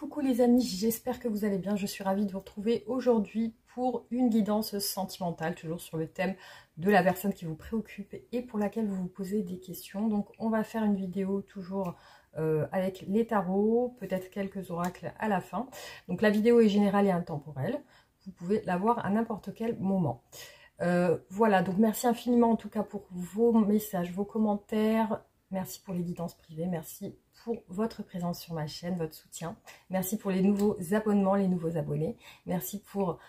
Coucou les amis, j'espère que vous allez bien. Je suis ravie de vous retrouver aujourd'hui pour une guidance sentimentale, toujours sur le thème de la personne qui vous préoccupe et pour laquelle vous vous posez des questions. Donc on va faire une vidéo toujours avec les tarots, peut-être quelques oracles à la fin. Donc la vidéo est générale et intemporelle. Vous pouvez la voir à n'importe quel moment. Voilà, donc merci infiniment en tout cas pour vos messages, vos commentaires. Merci pour les guidances privées, merci pour votre présence sur ma chaîne, votre soutien. Merci pour les nouveaux abonnements, les nouveaux abonnés. Merci pour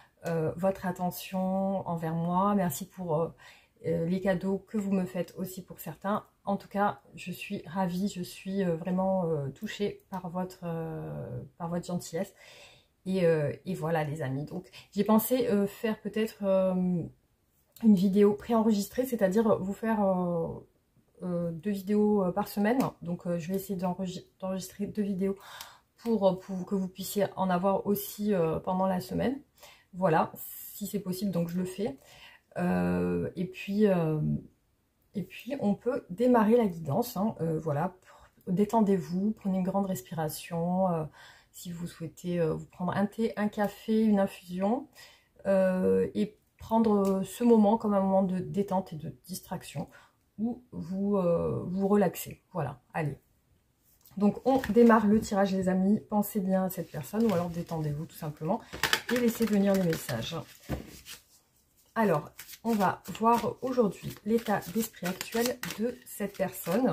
votre attention envers moi. Merci pour les cadeaux que vous me faites aussi pour certains. En tout cas, je suis ravie, je suis vraiment touchée par votre gentillesse. Et voilà les amis. Donc j'ai pensé faire peut-être une vidéo préenregistrée, c'est-à-dire vous faire 2 vidéos par semaine. Donc je vais essayer d'enregistrer 2 vidéos pour que vous puissiez en avoir aussi pendant la semaine. Voilà, si c'est possible, donc je le fais. Et puis on peut démarrer la guidance. Hein, voilà, détendez-vous, prenez une grande respiration. Si vous souhaitez vous prendre un thé, un café, une infusion. Et prendre ce moment comme un moment de détente et de distraction où vous vous relaxez. Voilà, allez. Donc on démarre le tirage les amis, pensez bien à cette personne ou alors détendez-vous tout simplement et laissez venir les messages. Alors, on va voir aujourd'hui l'état d'esprit actuel de cette personne.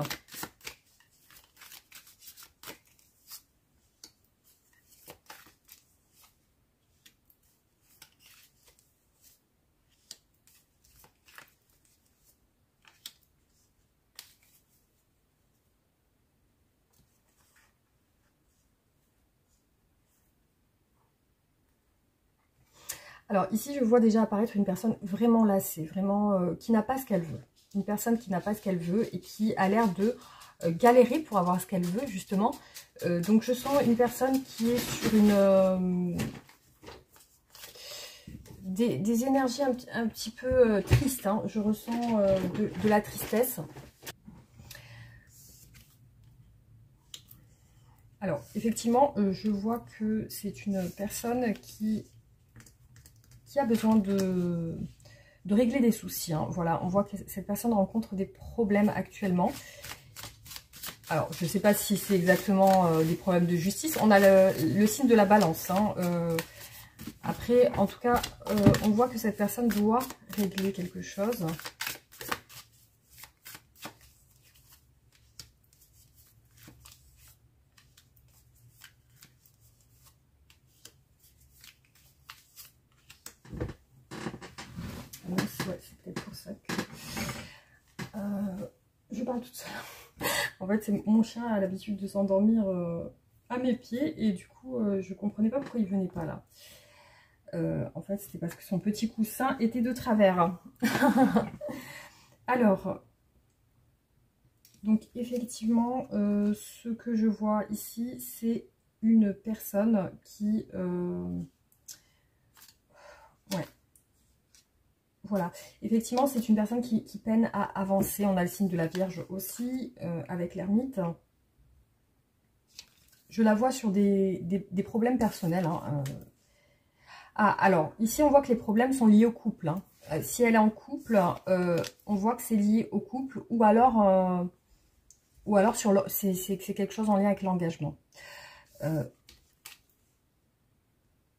Alors ici, je vois déjà apparaître une personne vraiment lassée, vraiment qui n'a pas ce qu'elle veut. Une personne qui n'a pas ce qu'elle veut et qui a l'air de galérer pour avoir ce qu'elle veut, justement. Donc je sens une personne qui est sur une des énergies un petit peu tristes. Hein. Je ressens de la tristesse. Alors, effectivement, je vois que c'est une personne qui a besoin de régler des soucis. Hein. Voilà, on voit que cette personne rencontre des problèmes actuellement. Alors, je ne sais pas si c'est exactement des problèmes de justice. On a le signe de la balance. Hein. Après, en tout cas, on voit que cette personne doit régler quelque chose. Ouais, c'est peut-être pour ça que je parle toute seule. En fait, mon chien a l'habitude de s'endormir à mes pieds et du coup, je comprenais pas pourquoi il venait pas là. En fait, c'était parce que son petit coussin était de travers. Alors, donc effectivement, ce que je vois ici, c'est une personne qui... ouais. Voilà, effectivement, c'est une personne qui peine à avancer. On a le signe de la Vierge aussi, avec l'ermite. Je la vois sur des problèmes personnels. Hein. Ah, alors, ici, on voit que les problèmes sont liés au couple. Hein. Si elle est en couple, on voit que c'est lié au couple. Ou alors c'est quelque chose en lien avec l'engagement.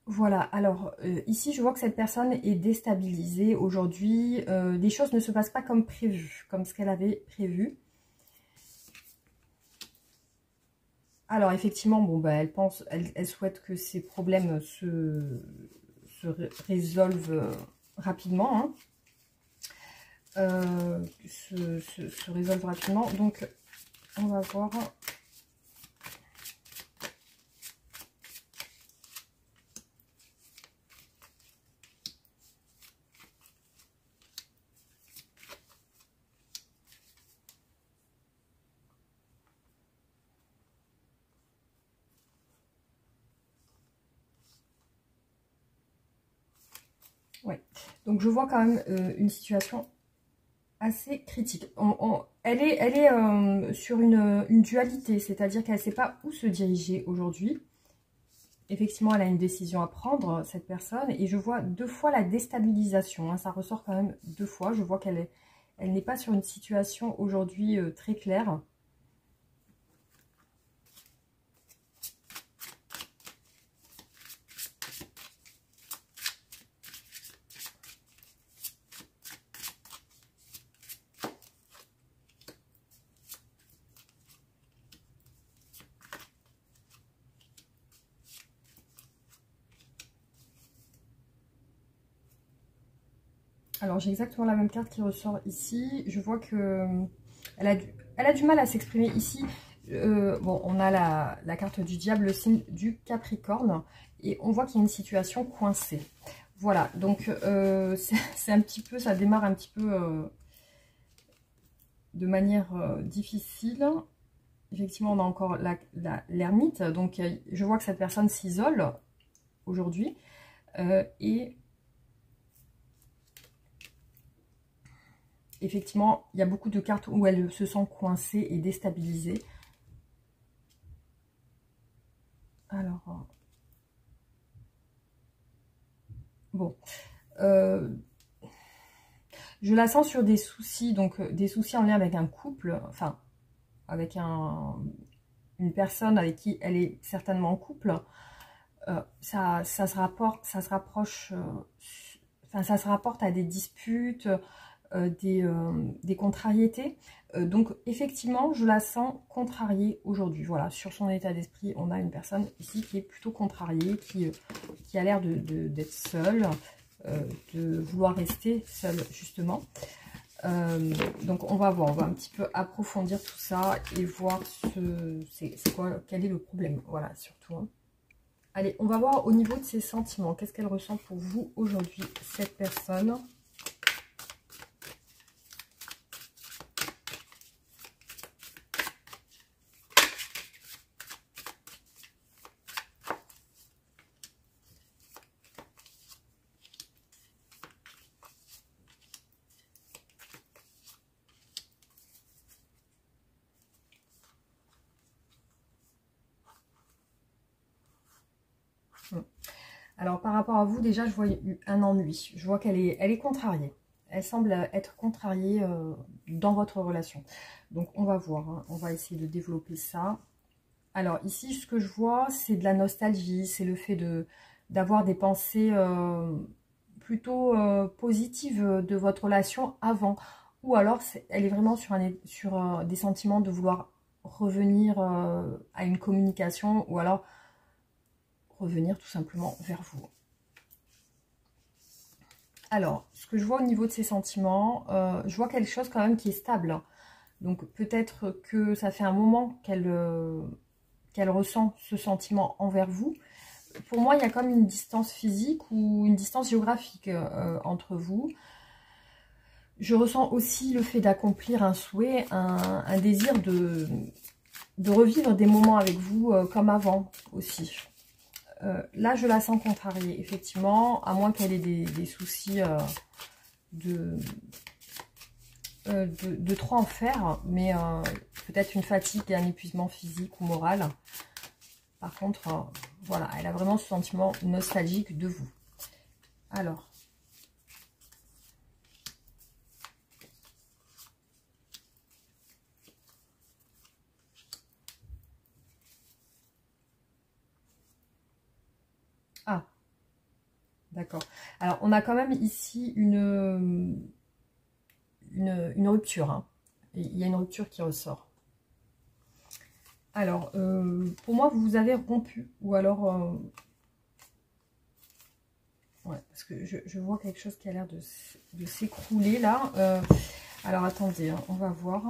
Voilà, alors ici je vois que cette personne est déstabilisée aujourd'hui, les choses ne se passent pas comme prévu, comme ce qu'elle avait prévu. Alors effectivement, bon bah elle souhaite que ces problèmes se résolvent rapidement, hein. Se résolvent rapidement, donc on va voir... Ouais, donc je vois quand même une situation assez critique. Elle est sur une dualité, c'est-à-dire qu'elle ne sait pas où se diriger aujourd'hui. effectivement, elle a une décision à prendre, cette personne. Et je vois 2 fois la déstabilisation. Hein, ça ressort quand même 2 fois. Je vois qu'elle n'est pas sur une situation aujourd'hui très claire. Alors, j'ai exactement la même carte qui ressort ici. Je vois que elle a du mal à s'exprimer ici. Bon, on a la carte du diable, le signe du Capricorne. Et on voit qu'il y a une situation coincée. Voilà, donc c'est un petit peu, ça démarre un petit peu de manière difficile. Effectivement, on a encore l'ermite. Donc, je vois que cette personne s'isole aujourd'hui. Et effectivement, il y a beaucoup de cartes où elle se sent coincée et déstabilisée. Alors, bon. Je la sens sur des soucis, donc des soucis en lien avec un couple, enfin, avec une personne avec qui elle est certainement en couple. Ça se rapproche, enfin, ça se rapporte à des disputes, des contrariétés. Donc, effectivement, je la sens contrariée aujourd'hui. Voilà, sur son état d'esprit, on a une personne ici qui est plutôt contrariée, qui a l'air d'être seule, de vouloir rester seule, justement. Donc, on va voir, on va un petit peu approfondir tout ça et voir quel est le problème. Voilà, surtout. Hein. Allez, on va voir au niveau de ses sentiments. Qu'est-ce qu'elle ressent pour vous aujourd'hui, cette personne ? Alors, par rapport à vous, déjà, je vois un ennui. Je vois qu'elle est contrariée. Elle semble être contrariée dans votre relation. Donc, on va voir. Hein. On va essayer de développer ça. Alors, ici, ce que je vois, c'est de la nostalgie. C'est le fait d'avoir des pensées plutôt positives de votre relation avant. Ou alors, elle est vraiment sur des sentiments de vouloir revenir à une communication. Ou alors revenir tout simplement vers vous. Alors, ce que je vois au niveau de ses sentiments, je vois quelque chose quand même qui est stable. Donc peut-être que ça fait un moment qu'elle ressent ce sentiment envers vous. Pour moi, il y a comme une distance physique ou une distance géographique entre vous. Je ressens aussi le fait d'accomplir un souhait, un désir de revivre des moments avec vous comme avant aussi. Là, je la sens contrariée, effectivement, à moins qu'elle ait des soucis de trop en faire, mais peut-être une fatigue et un épuisement physique ou moral. Par contre, voilà, elle a vraiment ce sentiment nostalgique de vous. Alors. Ah, d'accord. Alors, on a quand même ici une rupture. Hein. Il y a une rupture qui ressort. Alors, pour moi, vous avez rompu. Ou alors... ouais, parce que je vois quelque chose qui a l'air de s'écrouler là. Alors, attendez, hein, on va voir.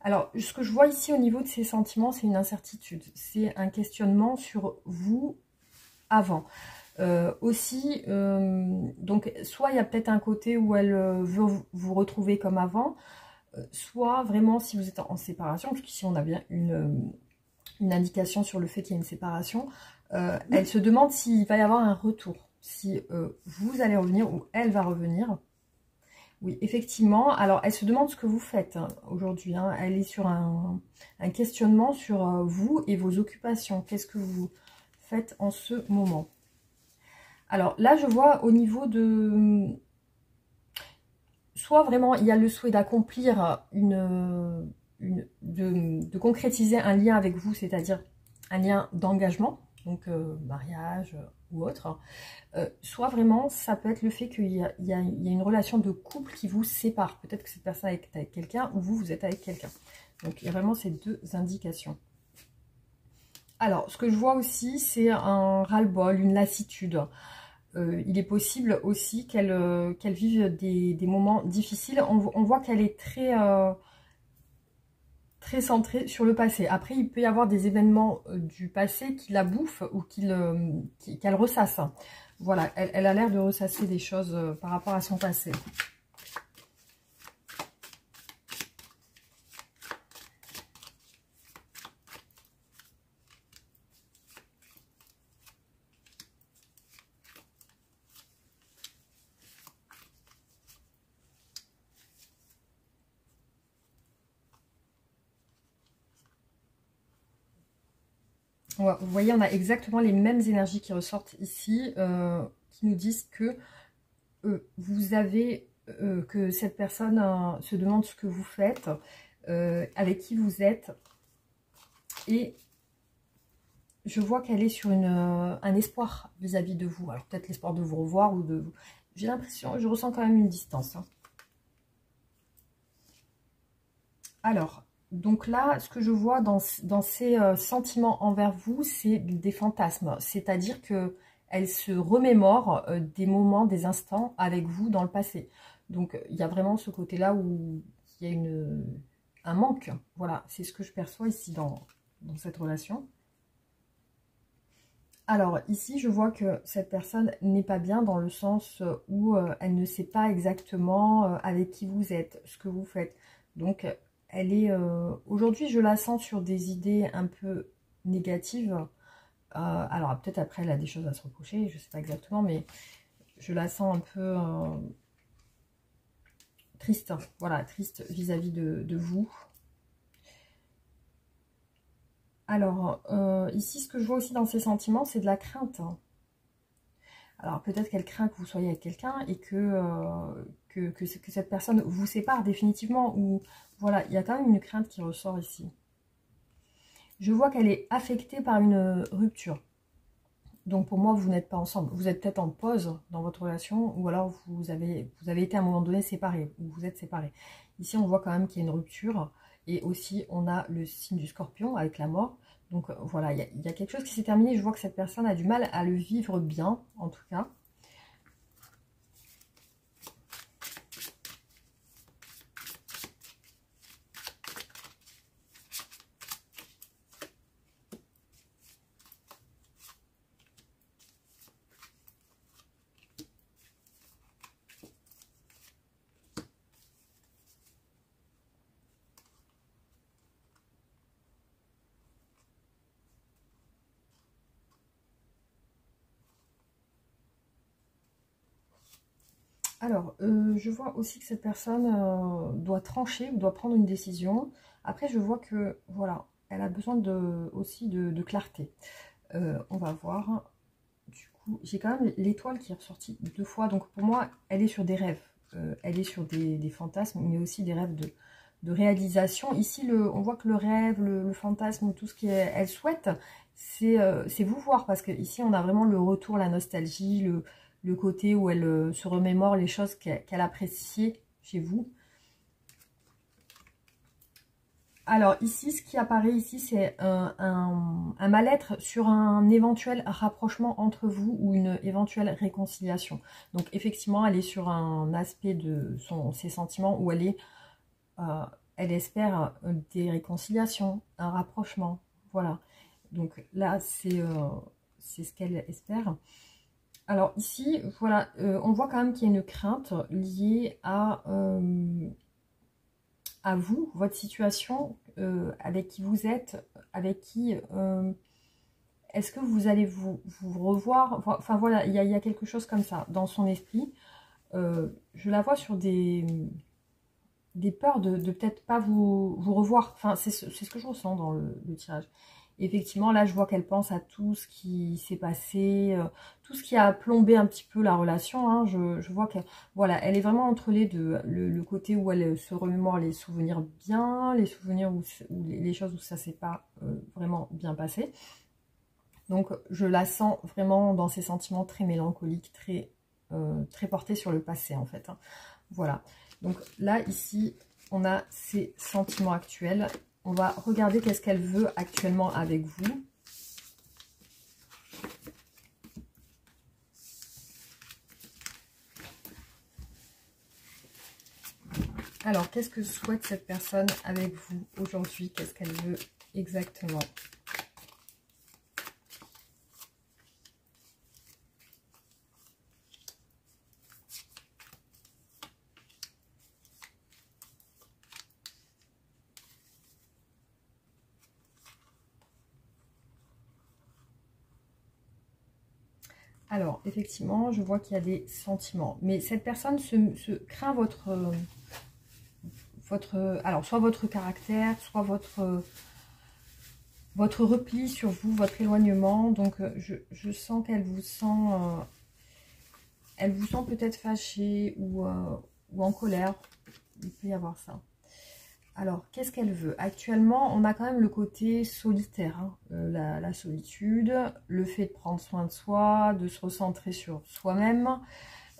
Alors, ce que je vois ici au niveau de ces sentiments, c'est une incertitude. C'est un questionnement sur vous avant. Aussi, donc, soit il y a peut-être un côté où elle veut vous retrouver comme avant, soit vraiment si vous êtes en séparation, parce qu'ici on a bien une indication sur le fait qu'il y a une séparation, elle se demande s'il va y avoir un retour, si vous allez revenir ou elle va revenir. Oui, effectivement. Alors, elle se demande ce que vous faites hein, aujourd'hui. Hein. Elle est sur un questionnement sur vous et vos occupations. Qu'est-ce que vous faites en ce moment? Alors là, je vois au niveau de... Soit vraiment, il y a le souhait d'accomplir de concrétiser un lien avec vous, c'est-à-dire un lien d'engagement, donc mariage ou autre. Soit vraiment, ça peut être le fait qu'il y a une relation de couple qui vous sépare. Peut-être que cette personne est avec quelqu'un ou vous êtes avec quelqu'un. Donc, il y a vraiment ces deux indications. Alors, ce que je vois aussi, c'est un ras-le-bol, une lassitude. Il est possible aussi qu'elle vive des moments difficiles. On voit qu'elle est très centrée sur le passé. Après, il peut y avoir des événements du passé qui la bouffent ou qu'elle ressasse. Voilà, elle a l'air de ressasser des choses par rapport à son passé. Ouais, vous voyez, on a exactement les mêmes énergies qui ressortent ici, qui nous disent que vous avez, que cette personne se demande ce que vous faites, avec qui vous êtes, et je vois qu'elle est sur un espoir vis-à-vis de vous. Alors peut-être l'espoir de vous revoir ou de... J'ai l'impression, je ressens quand même une distance. Hein. Alors, donc là, ce que je vois dans ces sentiments envers vous, c'est des fantasmes. C'est-à-dire que elle se remémore des moments, des instants avec vous dans le passé. Donc, il y a vraiment ce côté-là où il y a un manque. Voilà, c'est ce que je perçois ici dans cette relation. Alors, ici, je vois que cette personne n'est pas bien dans le sens où elle ne sait pas exactement avec qui vous êtes, ce que vous faites. Donc, elle est... aujourd'hui, je la sens sur des idées un peu négatives. Alors, peut-être après, elle a des choses à se reprocher, je ne sais pas exactement, mais je la sens un peu triste. Voilà, triste vis-à-vis de vous. Alors, ici, ce que je vois aussi dans ses sentiments, c'est de la crainte. Alors, peut-être qu'elle craint que vous soyez avec quelqu'un et que cette personne vous sépare définitivement. Ou voilà, il y a quand même une crainte qui ressort ici. Je vois qu'elle est affectée par une rupture. Donc, pour moi, vous n'êtes pas ensemble. Vous êtes peut-être en pause dans votre relation ou alors vous avez été à un moment donné séparés ou vous êtes séparés. Ici, on voit quand même qu'il y a une rupture. Et aussi, on a le signe du scorpion avec la mort. Donc voilà, il y a quelque chose qui s'est terminé. Je vois que cette personne a du mal à le vivre bien, en tout cas. Alors, je vois aussi que cette personne doit trancher ou doit prendre une décision. Après, je vois que, voilà, elle a besoin aussi de clarté. On va voir. Du coup, j'ai quand même l'étoile qui est ressortie 2 fois. Donc, pour moi, elle est sur des rêves. Elle est sur des fantasmes, mais aussi des rêves de réalisation. Ici, on voit que le rêve, le fantasme, tout ce qu'elle souhaite, c'est vous voir. Parce que ici, on a vraiment le retour, la nostalgie, le côté où elle se remémore les choses qu'elle appréciait chez vous. Alors ici, ce qui apparaît ici, c'est un mal-être sur un éventuel rapprochement entre vous ou une éventuelle réconciliation. Donc effectivement, elle est sur un aspect de ses sentiments où elle espère des réconciliations, un rapprochement. Voilà. Donc là, c'est ce qu'elle espère. Alors ici, voilà, on voit quand même qu'il y a une crainte liée à vous, votre situation, avec qui vous êtes, avec qui... est-ce que vous allez vous revoir? Enfin voilà, il y a quelque chose comme ça dans son esprit. je la vois sur des peurs de peut-être pas vous revoir. Enfin, c'est ce que je ressens dans le tirage. Effectivement, là, je vois qu'elle pense à tout ce qui s'est passé, tout ce qui a plombé un petit peu la relation. Hein. Je vois qu'elle, voilà, elle est vraiment entre les deux. Le côté où elle se remémore les souvenirs bien, les souvenirs où les choses où ça s'est pas vraiment bien passé. Donc, je la sens vraiment dans ses sentiments très mélancoliques, très portés sur le passé, en fait. Hein. Voilà. Donc là, ici, on a ses sentiments actuels. On va regarder qu'est-ce qu'elle veut actuellement avec vous. Alors, qu'est-ce que souhaite cette personne avec vous aujourd'hui? Qu'est-ce qu'elle veut exactement? Alors, effectivement, je vois qu'il y a des sentiments. Mais cette personne craint alors, soit votre caractère, soit votre repli sur vous, votre éloignement. Donc, je sens qu'elle vous sent... elle vous sent peut-être fâchée ou en colère. Il peut y avoir ça. Alors, qu'est-ce qu'elle veut? Actuellement, on a quand même le côté solitaire, hein, la solitude, le fait de prendre soin de soi, de se recentrer sur soi-même.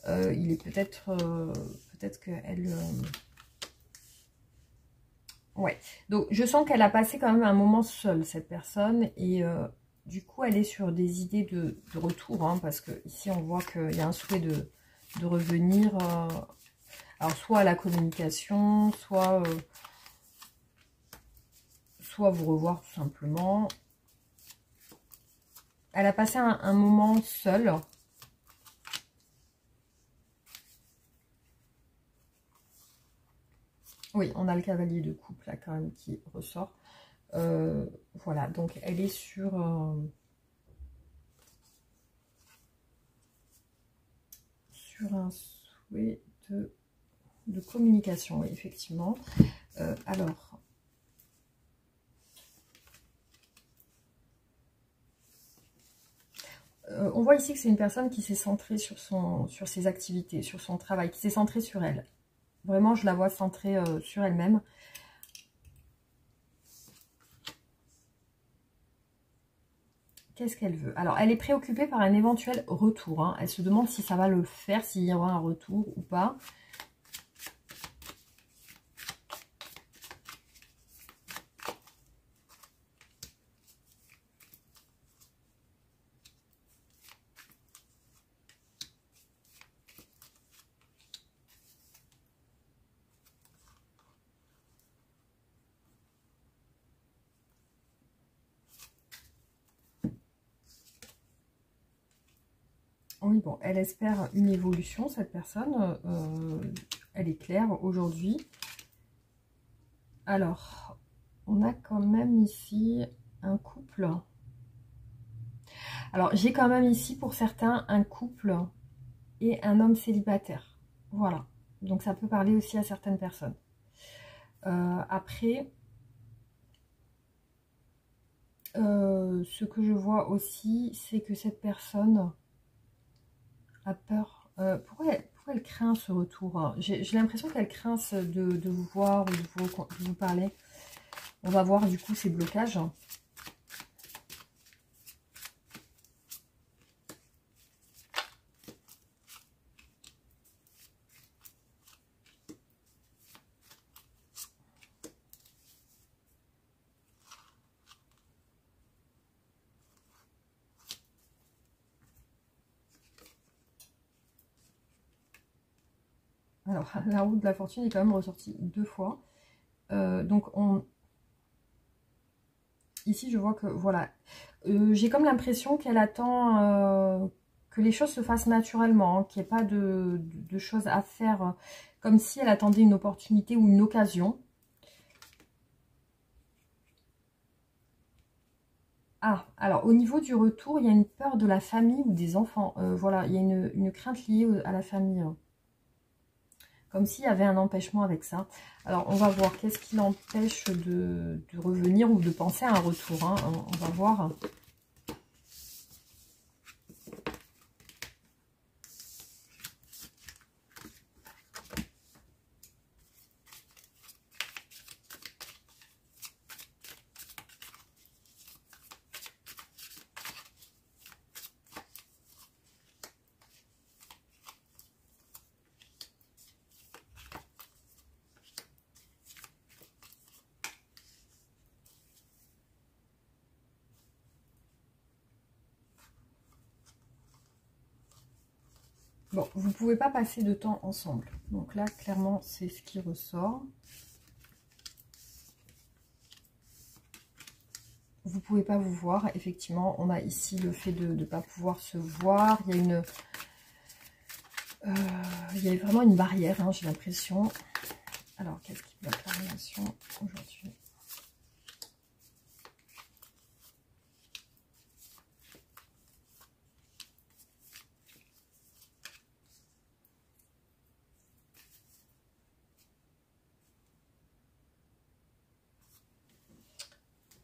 Il est peut-être qu'elle... Ouais, donc je sens qu'elle a passé quand même un moment seule, cette personne, et du coup, elle est sur des idées de retour, hein, parce que ici, on voit qu'il y a un souhait de revenir, alors soit à la communication, soit vous revoir tout simplement. Elle a passé un moment seule. Oui, on a le cavalier de coupe là quand même qui ressort. Voilà, donc elle est sur un souhait de communication, oui, effectivement. Alors, on voit ici que c'est une personne qui s'est centrée sur ses activités, sur son travail, qui s'est centrée sur elle. Vraiment, je la vois centrée sur elle-même. Qu'est-ce qu'elle veut? Alors, elle est préoccupée par un éventuel retour. Hein. Elle se demande si ça va le faire, s'il y aura un retour ou pas. Oui, bon, elle espère une évolution, cette personne. Elle est claire aujourd'hui. Alors, on a quand même ici un couple. Alors, j'ai quand même ici, pour certains, un couple et un homme célibataire. Voilà. Donc, ça peut parler aussi à certaines personnes. Après, ce que je vois aussi, c'est que cette personne a peur. Pourquoi elle craint ce retour? Hein? J'ai l'impression qu'elle craint de vous voir ou de vous parler. On va voir du coup ces blocages. Alors, la roue de la fortune est quand même ressortie 2 fois. Donc, ici, je vois que, voilà, j'ai comme l'impression qu'elle attend que les choses se fassent naturellement, hein, qu'il n'y ait pas de choses à faire, comme si elle attendait une opportunité ou une occasion. Ah, alors, au niveau du retour, il y a une peur de la famille ou des enfants. Voilà, il y a une crainte liée à la famille. Hein. comme s'il y avait un empêchement avec ça. Alors, on va voir qu'est-ce qui l'empêche de revenir ou de penser à un retour. Hein. On va voir. Bon, vous ne pouvez pas passer de temps ensemble. Donc là, clairement, c'est ce qui ressort. Vous ne pouvez pas vous voir. Effectivement, on a ici le fait de ne pas pouvoir se voir. Il y a il y a vraiment une barrière, hein, j'ai l'impression. Alors, qu'est-ce qui bloque la relation aujourd'hui ?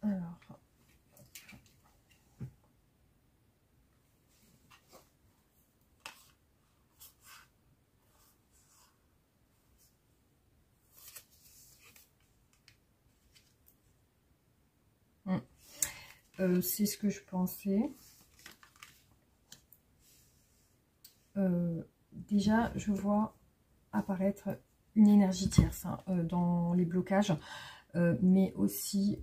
Alors, c'est ce que je pensais. Déjà, je vois apparaître une énergie tierce hein, dans les blocages, mais aussi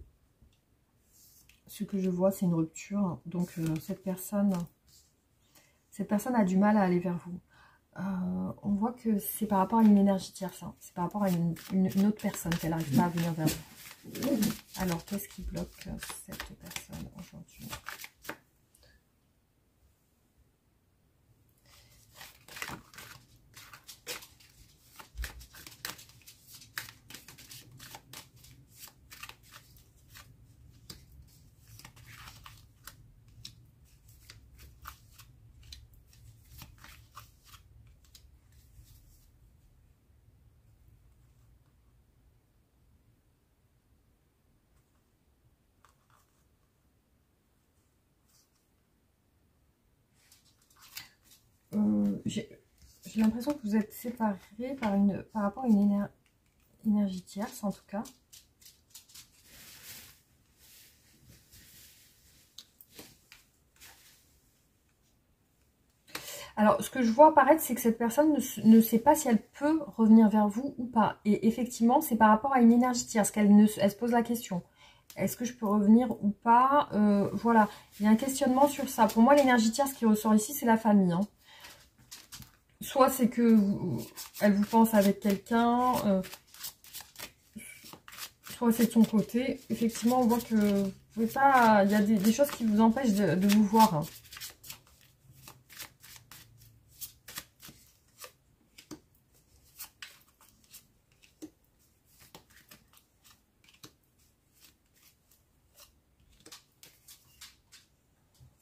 ce que je vois, c'est une rupture. Donc, cette personne a du mal à aller vers vous. On voit que c'est par rapport à une énergie tierce, hein. C'est par rapport à une autre personne qu'elle n'arrive pas à venir vers vous. Alors, qu'est-ce qui bloque cette personne aujourd'hui ? J'ai l'impression que vous êtes séparés par rapport à une énergie tierce, en tout cas. Alors, ce que je vois apparaître, c'est que cette personne ne sait pas si elle peut revenir vers vous ou pas. Et effectivement, c'est par rapport à une énergie tierce qu'elle se pose la question. Est-ce que je peux revenir ou pas? Voilà, il y a un questionnement sur ça. Pour moi, l'énergie tierce qui ressort ici, c'est la famille. Hein. Soit c'est que elle vous pense avec quelqu'un, soit c'est de son côté. Effectivement, on voit que vous pouvez pas. Il y a des choses qui vous empêchent de vous voir. Hein.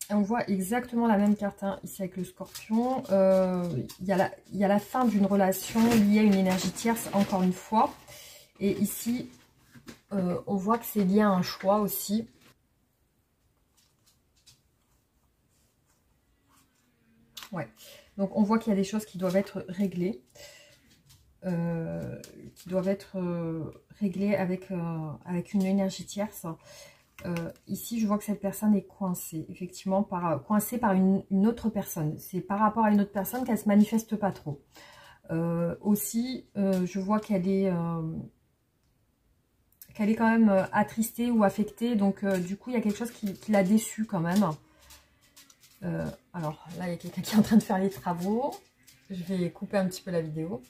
Et on voit exactement la même carte hein, ici avec le scorpion. Il y a la fin d'une relation liée à une énergie tierce, encore une fois. Et ici, on voit que c'est lié à un choix aussi. Ouais. Donc on voit qu'il y a des choses qui doivent être réglées. Réglées avec une énergie tierce. Ici, je vois que cette personne est coincée, effectivement, coincée par une autre personne. C'est par rapport à une autre personne qu'elle ne se manifeste pas trop. Aussi, je vois qu'elle est quand même attristée ou affectée. Donc, du coup, il y a quelque chose qui l'a déçue quand même. Alors, là, il y a quelqu'un qui est en train de faire les travaux. Je vais couper un petit peu la vidéo.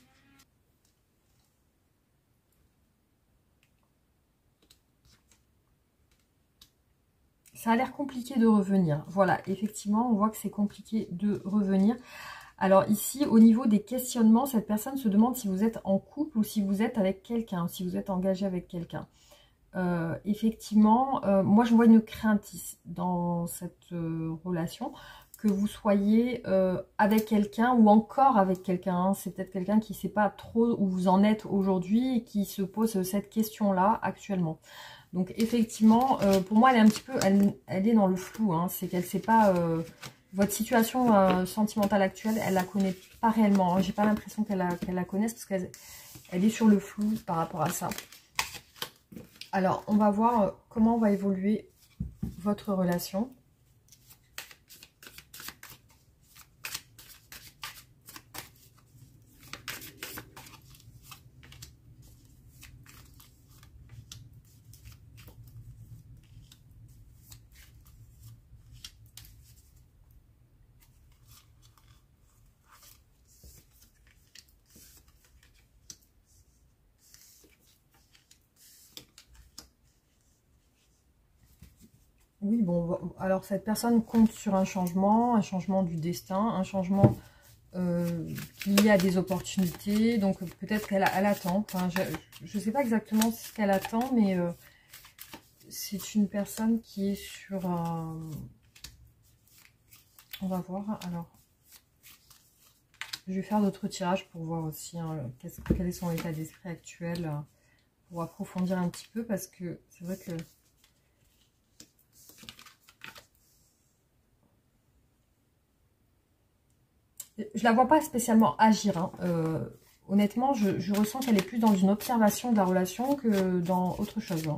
Ça a l'air compliqué de revenir. Voilà, effectivement, on voit que c'est compliqué de revenir. Alors ici, au niveau des questionnements, cette personne se demande si vous êtes en couple ou si vous êtes avec quelqu'un, si vous êtes engagé avec quelqu'un. Effectivement, moi je vois une crainte dans cette relation, que vous soyez avec quelqu'un ou encore avec quelqu'un. Hein. C'est peut-être quelqu'un qui ne sait pas trop où vous en êtes aujourd'hui et qui se pose cette question-là actuellement. Donc effectivement, pour moi, elle est un petit peu, elle est dans le flou. Hein. C'est qu'elle ne sait pas votre situation sentimentale actuelle, elle la connaît pas réellement. Hein. J'ai pas l'impression qu'elle la connaisse parce qu'elle est sur le flou par rapport à ça. Alors, on va voir comment va évoluer votre relation. Oui, bon, alors cette personne compte sur un changement du destin, un changement lié à des opportunités. Donc peut-être qu'elle attend. Enfin, je ne sais pas exactement ce qu'elle attend, mais c'est une personne qui est sur un... On va voir. Alors, je vais faire d'autres tirages pour voir aussi hein, quel est son état d'esprit actuel, pour approfondir un petit peu, parce que c'est vrai que... Je la vois pas spécialement agir. Hein. Honnêtement, je ressens qu'elle est plus dans une observation de la relation que dans autre chose. Hein.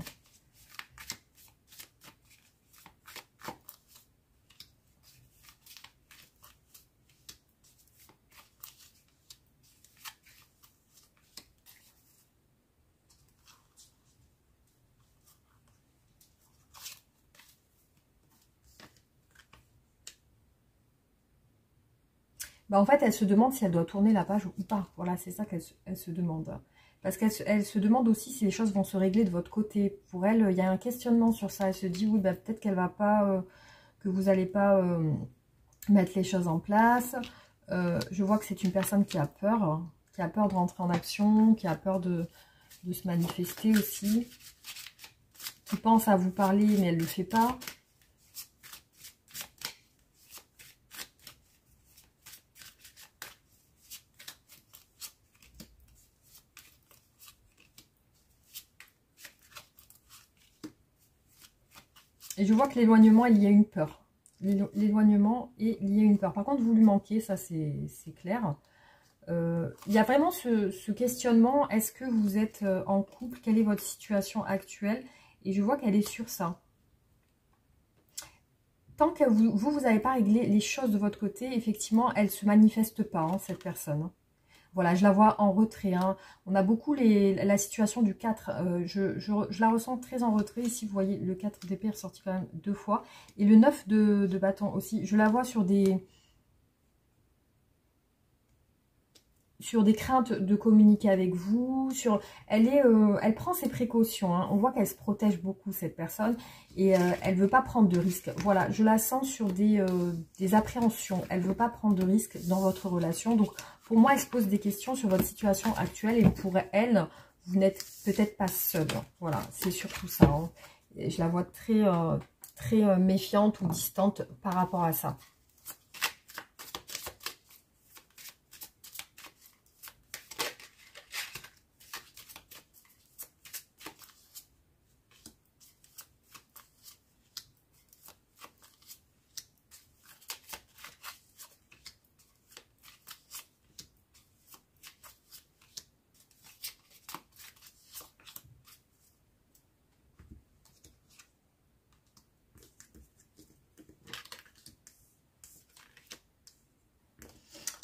Bah en fait, elle se demande si elle doit tourner la page ou pas. Voilà, c'est ça qu'elle se demande. Parce qu'elle se demande aussi si les choses vont se régler de votre côté. Pour elle, il y a un questionnement sur ça. Elle se dit, oui, bah, peut-être qu'elle va pas, que vous n'allez pas mettre les choses en place. Je vois que c'est une personne qui a peur de rentrer en action, qui a peur de se manifester aussi, qui pense à vous parler, mais elle ne le fait pas. Et je vois que l'éloignement est lié à une peur. L'éloignement est lié à une peur. Par contre, vous lui manquez, ça c'est clair. Il y a vraiment ce questionnement. Est-ce que vous êtes en couple? Quelle est votre situation actuelle? Et je vois qu'elle est sur ça. Tant que vous n'avez pas réglé les choses de votre côté, effectivement, elle ne se manifeste pas, hein, cette personne. Voilà, je la vois en retrait. Hein. On a beaucoup la situation du 4. Je la ressens très en retrait. Ici, vous voyez, le 4 d'épée est ressorti quand même 2 fois. Et le 9 de bâton aussi. Je la vois sur des craintes de communiquer avec vous. Elle prend ses précautions. Hein. On voit qu'elle se protège beaucoup, cette personne. Et elle ne veut pas prendre de risques. Voilà, je la sens sur des appréhensions. Elle ne veut pas prendre de risques dans votre relation. Donc, pour moi, elle se pose des questions sur votre situation actuelle. Et pour elle, vous n'êtes peut-être pas seul. Voilà, c'est surtout ça. Hein. Et je la vois très méfiante ou distante par rapport à ça.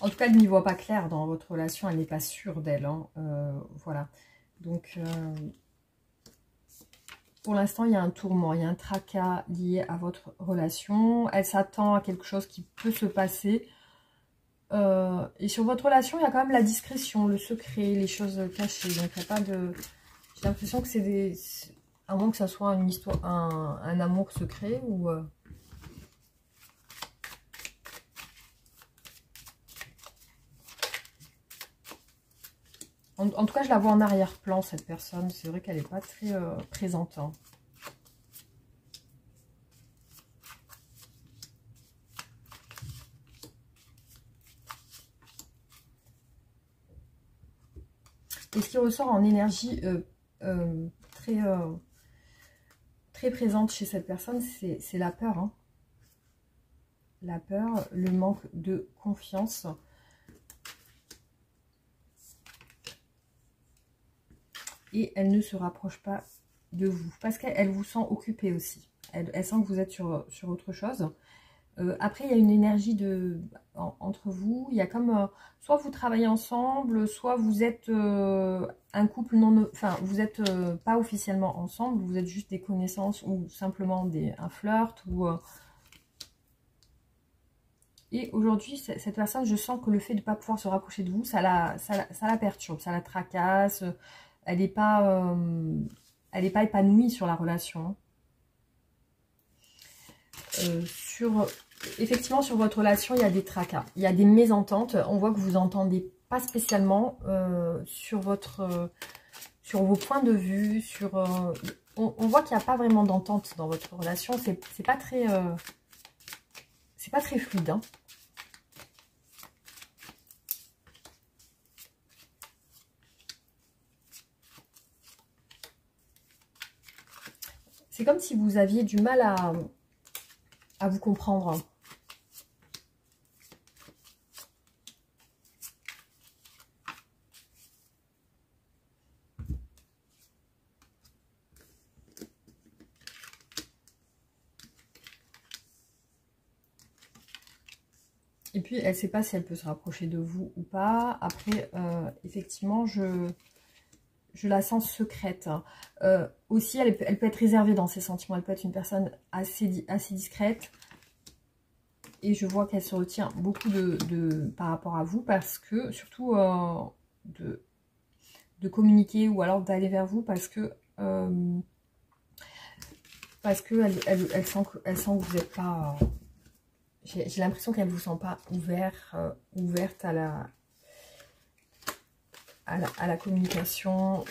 En tout cas, elle n'y voit pas clair dans votre relation. Elle n'est pas sûre d'elle. Hein. Voilà. Donc, pour l'instant, il y a un tourment. Il y a un tracas lié à votre relation. Elle s'attend à quelque chose qui peut se passer. Et sur votre relation, il y a quand même la discrétion, le secret, les choses cachées. Donc, il n'y a pas de... J'ai l'impression que c'est à moins que ça soit une histoire, un amour secret ou... En tout cas, je la vois en arrière-plan, cette personne. C'est vrai qu'elle n'est pas très présente. Hein. Et ce qui ressort en énergie très, très présente chez cette personne, c'est la peur. Hein. La peur, le manque de confiance. Et elle ne se rapproche pas de vous. Parce qu'elle vous sent occupé aussi. Elle sent que vous êtes sur autre chose. Après, il y a une énergie entre vous. Il y a comme... soit vous travaillez ensemble, soit vous êtes un couple non... Enfin, vous n'êtes pas officiellement ensemble. Vous êtes juste des connaissances ou simplement un flirt. Et aujourd'hui, cette personne, je sens que le fait de ne pas pouvoir se rapprocher de vous, ça la perturbe, ça la tracasse. Elle n'est pas épanouie sur la relation. Effectivement, sur votre relation, il y a des tracas, il y a des mésententes. On voit que vous n'entendez pas spécialement sur vos points de vue. On voit qu'il n'y a pas vraiment d'entente dans votre relation. C'est pas très fluide. Hein. C'est comme si vous aviez du mal à vous comprendre. Et puis, elle ne sait pas si elle peut se rapprocher de vous ou pas. Après, effectivement, je la sens secrète. Aussi, elle peut être réservée dans ses sentiments. Elle peut être une personne assez discrète. Et je vois qu'elle se retient beaucoup par rapport à vous parce que, surtout, de communiquer ou alors d'aller vers vous parce que elle sent que vous n'êtes pas... J'ai l'impression qu'elle ne vous sent pas ouverte à la communication.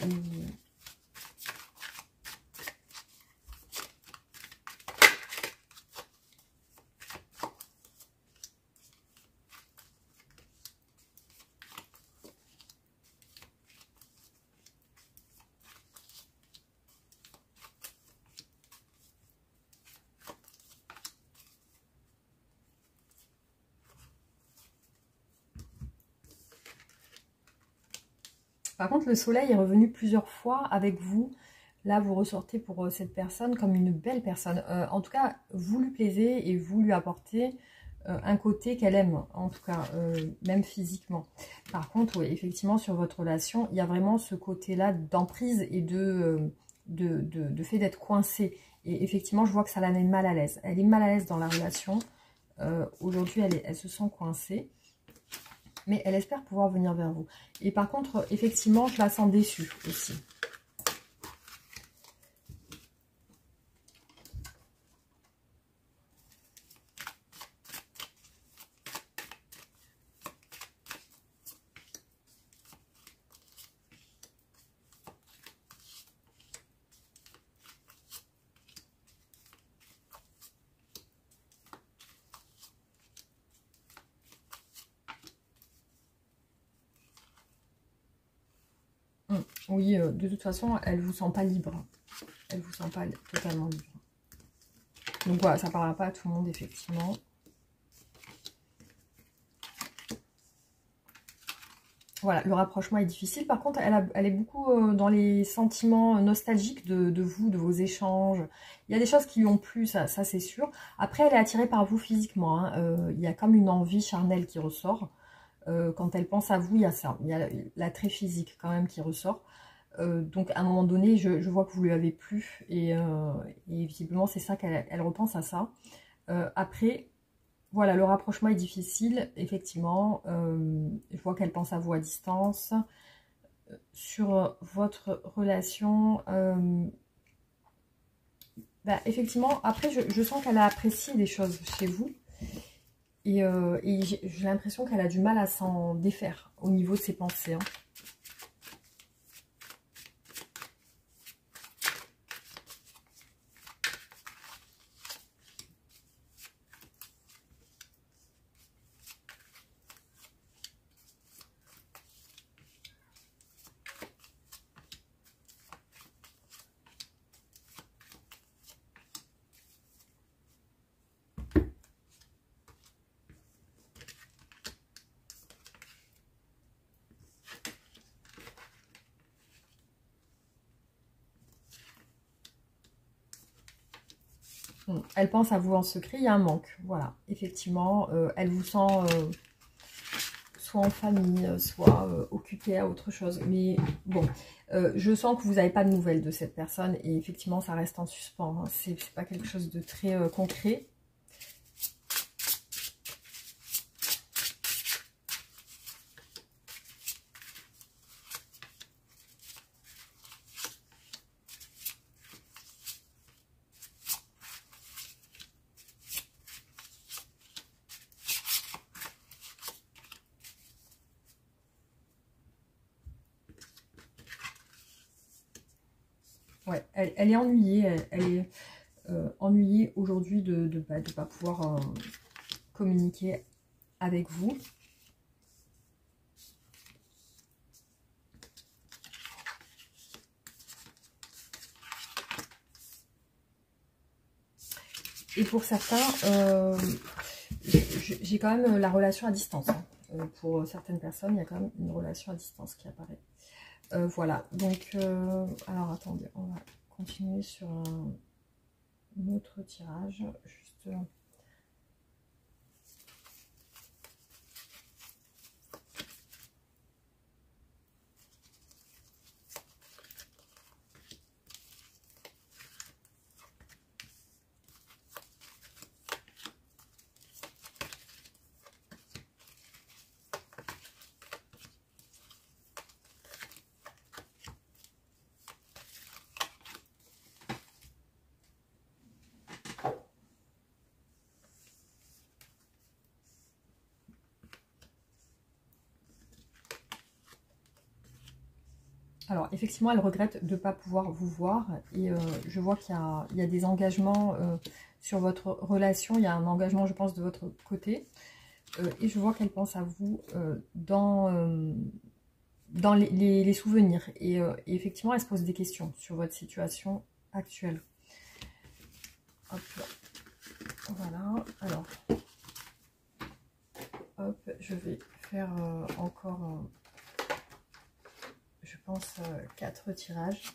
Par contre, le soleil est revenu plusieurs fois avec vous. Là, vous ressortez pour cette personne comme une belle personne. En tout cas, vous lui plaisez et vous lui apportez un côté qu'elle aime, en tout cas, même physiquement. Par contre, oui, effectivement, sur votre relation, il y a vraiment ce côté-là d'emprise et de fait d'être coincé. Et effectivement, je vois que ça la met mal à l'aise. Elle est mal à l'aise dans la relation. Aujourd'hui, elle se sent coincée. Mais elle espère pouvoir venir vers vous. Et par contre, effectivement, je la sens déçue aussi. Oui, de toute façon, elle ne vous sent pas libre. Elle ne vous sent pas totalement libre. Donc voilà, ça ne parlera pas à tout le monde, effectivement. Voilà, le rapprochement est difficile. Par contre, elle est beaucoup dans les sentiments nostalgiques de vous, de vos échanges. Il y a des choses qui lui ont plu, ça c'est sûr. Après, elle est attirée par vous physiquement. Hein. Il y a comme une envie charnelle qui ressort. Quand elle pense à vous, il y a ça. Il y a l'attrait physique quand même qui ressort. Donc à un moment donné, je vois que vous lui avez plu. Et visiblement, c'est ça qu'elle repense à ça. Après... Voilà, le rapprochement est difficile, effectivement. Je vois qu'elle pense à vous à distance. Sur votre relation, effectivement, après, je sens qu'elle a apprécié des choses chez vous. Et j'ai l'impression qu'elle a du mal à s'en défaire au niveau de ses pensées. Hein. Elle pense à vous en secret, il y a un manque. Voilà, effectivement, elle vous sent soit en famille, soit occupée à autre chose. Mais bon, je sens que vous n'avez pas de nouvelles de cette personne et effectivement, ça reste en suspens. Hein. C'est pas quelque chose de très concret. Ouais, elle est ennuyée, elle est ennuyée aujourd'hui de ne pas pouvoir communiquer avec vous. Et pour certains, j'ai quand même la relation à distance. Hein. Pour certaines personnes, il y a quand même une relation à distance qui apparaît. Voilà, donc, alors attendez, on va continuer sur un autre tirage. Juste... Alors, effectivement, elle regrette de ne pas pouvoir vous voir. Et je vois qu'il y a des engagements sur votre relation. Il y a un engagement, je pense, de votre côté. Et je vois qu'elle pense à vous dans les souvenirs. Et effectivement, elle se pose des questions sur votre situation actuelle. Hop, voilà. Alors, hop, je vais faire encore... je pense 4 tirages.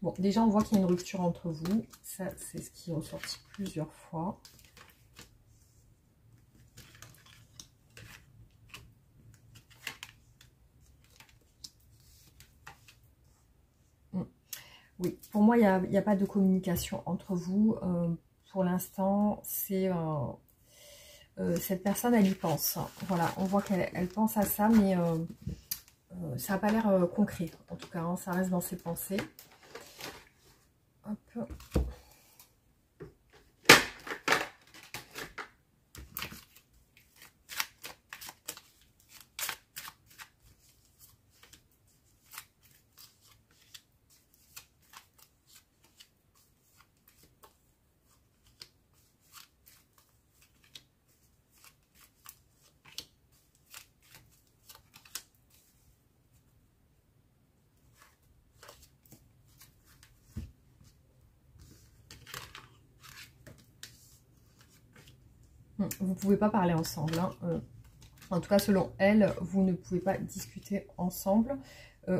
Bon, déjà, on voit qu'il y a une rupture entre vous. Ça, c'est ce qui est ressorti plusieurs fois. Oui, pour moi, il n'y a pas de communication entre vous. Pour l'instant, c'est cette personne, elle y pense. Voilà, on voit qu'elle pense à ça, mais ça n'a pas l'air concret. En tout cas, hein, ça reste dans ses pensées. Hop. Vous ne pouvez pas parler ensemble. Hein. En tout cas, selon elle, vous ne pouvez pas discuter ensemble.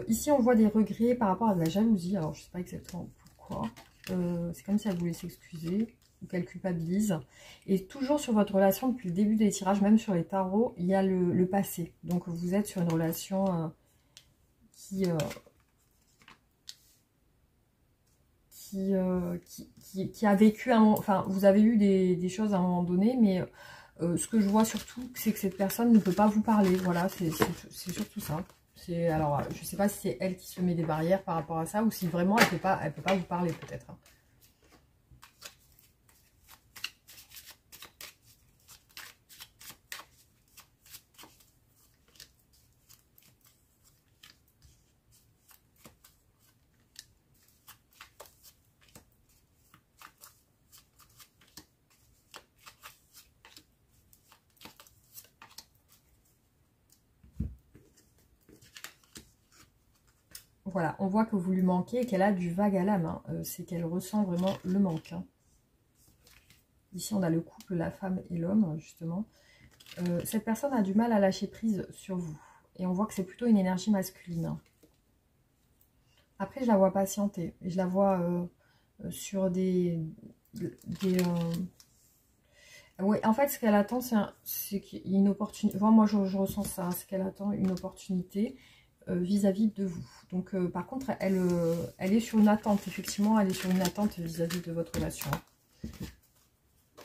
Ici, on voit des regrets par rapport à de la jalousie. Alors, je ne sais pas exactement pourquoi. C'est comme si elle voulait s'excuser ou qu'elle culpabilise. Et toujours sur votre relation, depuis le début des tirages, même sur les tarots, il y a le passé. Donc, vous êtes sur une relation qui a vécu un moment, enfin vous avez eu des choses à un moment donné, mais ce que je vois surtout, c'est que cette personne ne peut pas vous parler. Voilà, c'est surtout ça. Alors, je sais pas si c'est elle qui se met des barrières par rapport à ça, ou si vraiment elle peut pas vous parler peut-être. voilà, on voit que vous lui manquez et qu'elle a du vague à l'âme. Hein. C'est qu'elle ressent vraiment le manque. Hein. Ici, on a le couple, la femme et l'homme, justement. Cette personne a du mal à lâcher prise sur vous. Et on voit que c'est plutôt une énergie masculine. Après, je la vois patienter. Et je la vois sur des oui, en fait, ce qu'elle attend, c'est qu'il y a une opportunité. Enfin, moi, je ressens ça. C'est qu'elle attend une opportunité vis-à-vis de vous. Donc, par contre, elle est sur une attente. Effectivement, elle est sur une attente vis-à-vis de votre relation.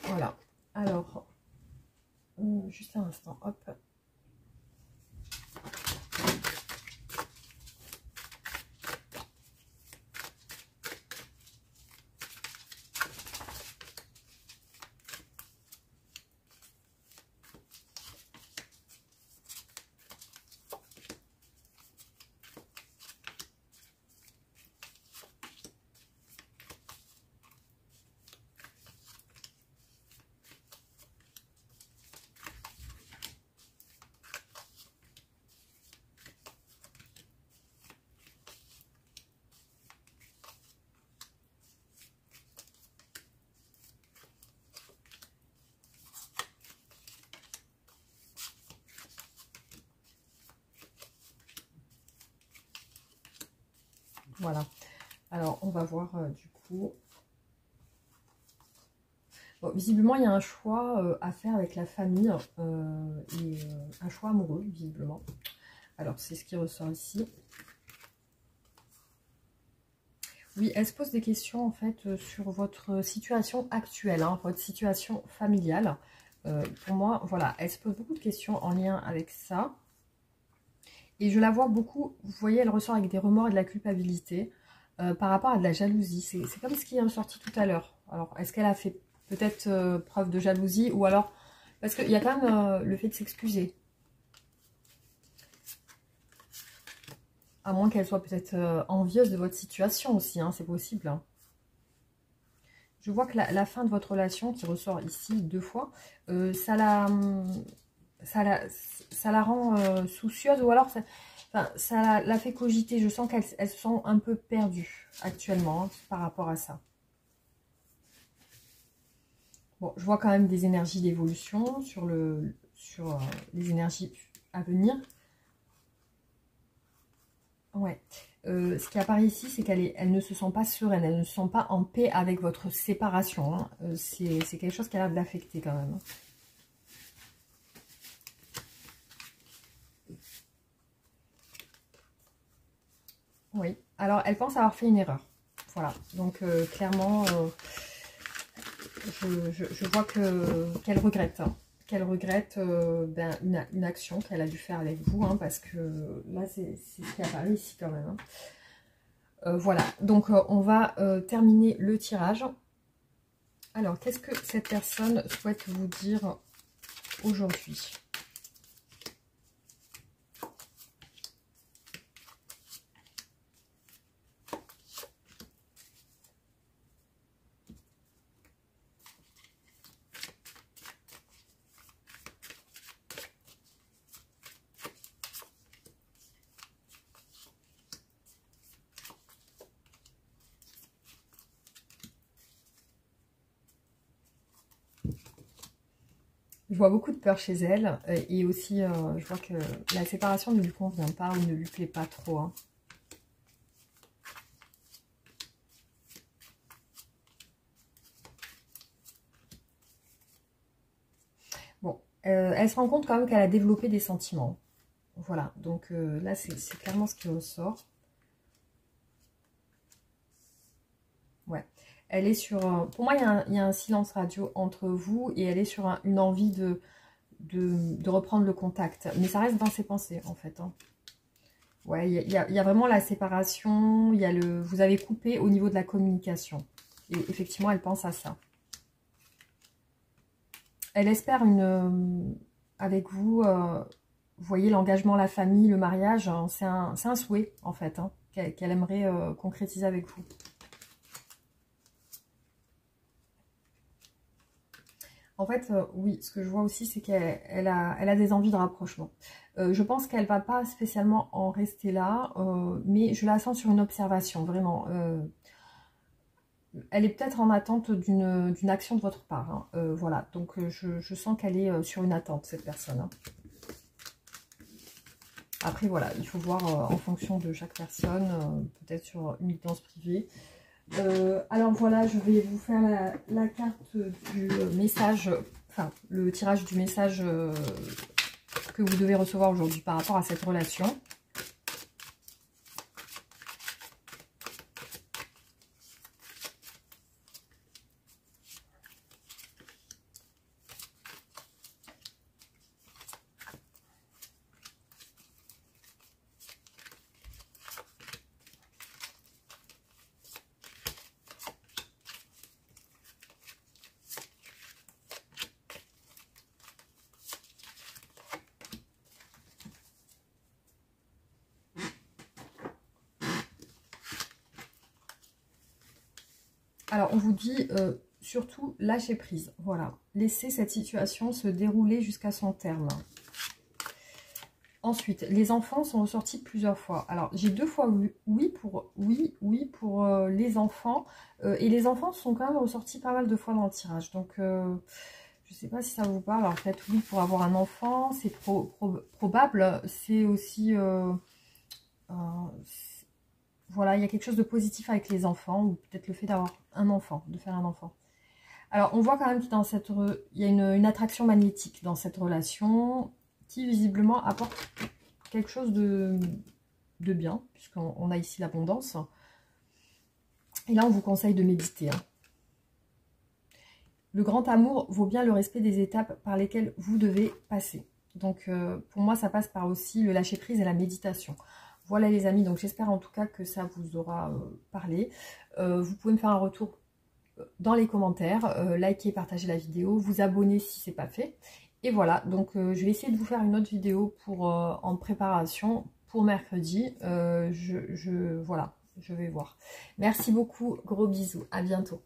Voilà. Alors, juste un instant. Hop. Voilà. Alors, on va voir du coup. Bon, visiblement, il y a un choix à faire avec la famille et un choix amoureux, visiblement. Alors, c'est ce qui ressort ici. Oui, elle se pose des questions, en fait, sur votre situation actuelle, hein, votre situation familiale. Pour moi, voilà, elle se pose beaucoup de questions en lien avec ça. Et je la vois beaucoup, vous voyez, elle ressort avec des remords et de la culpabilité par rapport à de la jalousie. C'est comme ce qui est ressorti tout à l'heure. Alors, est-ce qu'elle a fait peut-être preuve de jalousie ou alors... Parce qu'il y a quand même le fait de s'excuser. À moins qu'elle soit peut-être envieuse de votre situation aussi, hein, c'est possible. Hein. Je vois que la fin de votre relation, qui ressort ici 2 fois, ça la rend soucieuse ou alors ça la fait cogiter. Je sens qu'elle se sent un peu perdue actuellement hein, par rapport à ça. Bon, je vois quand même des énergies d'évolution sur les énergies à venir. Ouais. Ce qui apparaît ici, c'est qu'elle ne se sent pas sereine, elle ne se sent pas en paix avec votre séparation. Hein. C'est quelque chose qui a l'air de l'affecter quand même. Oui. Alors, elle pense avoir fait une erreur. Voilà. Donc, clairement, je vois qu'elle regrette. Hein. Qu'elle regrette une action qu'elle a dû faire avec vous, hein, parce que là, c'est ce qui apparaît ici quand même. Hein. Voilà, donc on va terminer le tirage. Alors, qu'est-ce que cette personne souhaite vous dire aujourd'hui ? Je vois beaucoup de peur chez elle et aussi je vois que la séparation ne lui convient pas ou ne lui plaît pas trop. Hein. Bon, elle se rend compte quand même qu'elle a développé des sentiments. Voilà, donc là c'est clairement ce qui ressort. Ouais, elle est sur... pour moi, il y a un silence radio entre vous et elle est sur une envie de reprendre le contact. Mais ça reste dans ses pensées, en fait. Hein. Ouais, il y a vraiment la séparation, vous avez coupé au niveau de la communication. Et effectivement, elle pense à ça. Elle espère avec vous, vous voyez, l'engagement, la famille, le mariage, hein, c'est un souhait, en fait, hein, qu'elle aimerait concrétiser avec vous. En fait, oui, ce que je vois aussi, c'est qu'elle a des envies de rapprochement. Je pense qu'elle va pas spécialement en rester là, mais je la sens sur une observation, vraiment. Elle est peut-être en attente d'une action de votre part, hein. Voilà, donc je sens qu'elle est sur une attente, cette personne, hein. Après, voilà, il faut voir en fonction de chaque personne, peut-être sur une guidance privée. Alors voilà, je vais vous faire la carte du message, enfin, le tirage du message que vous devez recevoir aujourd'hui par rapport à cette relation. Alors, on vous dit surtout lâcher prise. Voilà, laissez cette situation se dérouler jusqu'à son terme. Ensuite, les enfants sont ressortis plusieurs fois. Alors, j'ai 2 fois oui pour les enfants. Et les enfants sont quand même ressortis pas mal de fois dans le tirage. Donc, je ne sais pas si ça vous parle. Alors, peut-être oui pour avoir un enfant, c'est probable. C'est aussi... voilà, il y a quelque chose de positif avec les enfants, ou peut-être le fait d'avoir un enfant, de faire un enfant. Alors, on voit quand même que dans il y a une attraction magnétique dans cette relation qui visiblement apporte quelque chose de bien, puisqu'on a ici l'abondance. Et là, on vous conseille de méditer, hein. Le grand amour vaut bien le respect des étapes par lesquelles vous devez passer. Donc, pour moi, ça passe par aussi le lâcher-prise et la méditation. Voilà les amis, donc j'espère en tout cas que ça vous aura parlé. Vous pouvez me faire un retour dans les commentaires, liker, partager la vidéo, vous abonner si ce n'est pas fait. Et voilà, donc je vais essayer de vous faire une autre vidéo pour en préparation pour mercredi. Voilà, je vais voir. Merci beaucoup, gros bisous, à bientôt.